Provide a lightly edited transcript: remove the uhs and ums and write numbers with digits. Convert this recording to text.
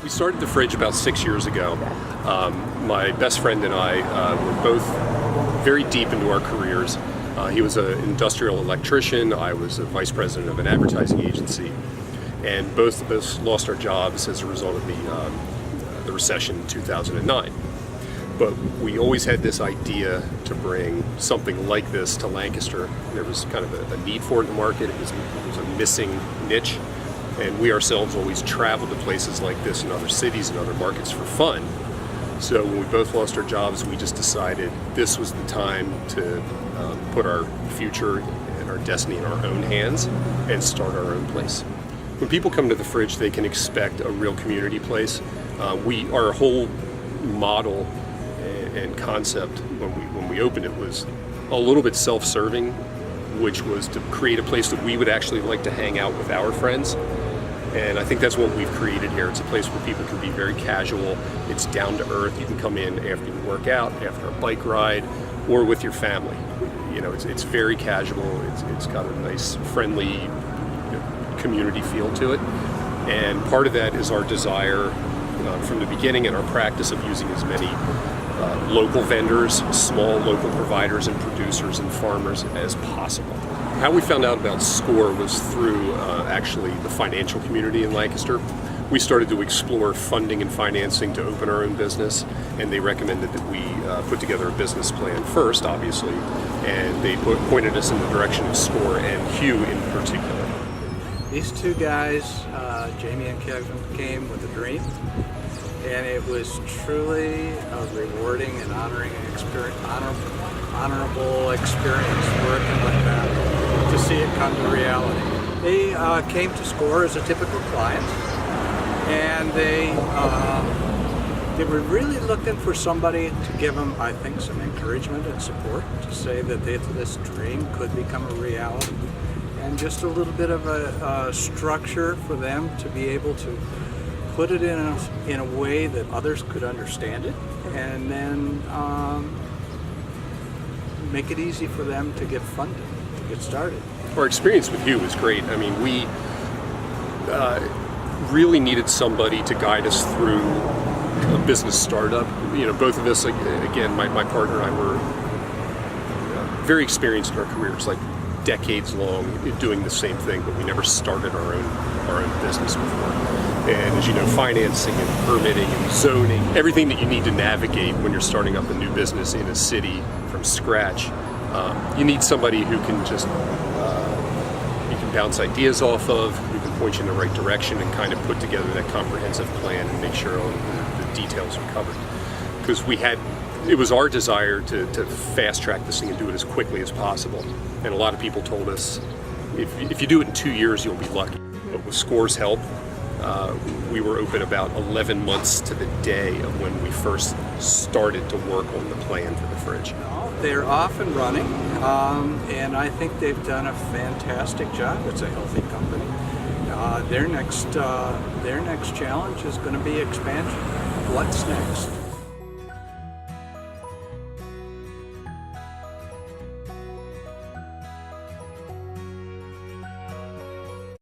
We started the fridge about 6 years ago. My best friend and I were both very deep into our careers. He was an industrial electrician, I was a vice president of an advertising agency, and both of us lost our jobs as a result of the recession in 2009. But we always had this idea to bring something like this to Lancaster. There was kind of a need for it in the market. It was a missing niche. And we ourselves always traveled to places like this in other cities and other markets for fun. So when we both lost our jobs, we just decided this was the time to put our future and our destiny in our own hands and start our own place. When people come to the fridge, they can expect a real community place. Our whole model and concept when we opened it was a little bit self-serving, which was to create a place that we would actually like to hang out with our friends. And I think that's what we've created here. It's a place where people can be very casual. It's down to earth. You can come in after you work out, after a bike ride, or with your family. You know, it's very casual. It's got a nice, friendly, community feel to it. And part of that is our desire from the beginning and our practice of using as many local vendors, small local providers and producers and farmers as possible. How we found out about SCORE was through actually the financial community in Lancaster. We started to explore funding and financing to open our own business, and they recommended that we put together a business plan first, obviously, and they pointed us in the direction of SCORE and Hugh in particular. These two guys, Jamie and Kevin, came with a dream, and it was truly a rewarding and honorable experience working with them to see it come to reality. They came to SCORE as a typical client, and they were really looking for somebody to give them, I think, some encouragement and support to say that this dream could become a reality, and just a little bit of a structure for them to be able to put it in a way that others could understand it, and then make it easy for them to get funded, to get started. Our experience with Hugh was great. I mean, we really needed somebody to guide us through a business startup. You know, both of us, again, my partner and I were very experienced in our careers, like decades long doing the same thing, but we never started our own business before. And as you know, financing and permitting and zoning, everything that you need to navigate when you're starting up a new business in a city from scratch, you need somebody who can just you can bounce ideas off of, who can point you in the right direction and kind of put together that comprehensive plan and make sure all the details are covered. Because it was our desire to fast track this thing and do it as quickly as possible. And a lot of people told us, if you do it in 2 years, you'll be lucky. But with SCORE's help, we were open about 11 months to the day of when we first started to work on the plan for the fridge. They're off and running, and I think they've done a fantastic job. It's a healthy company. Their next challenge is going to be expansion. What's next?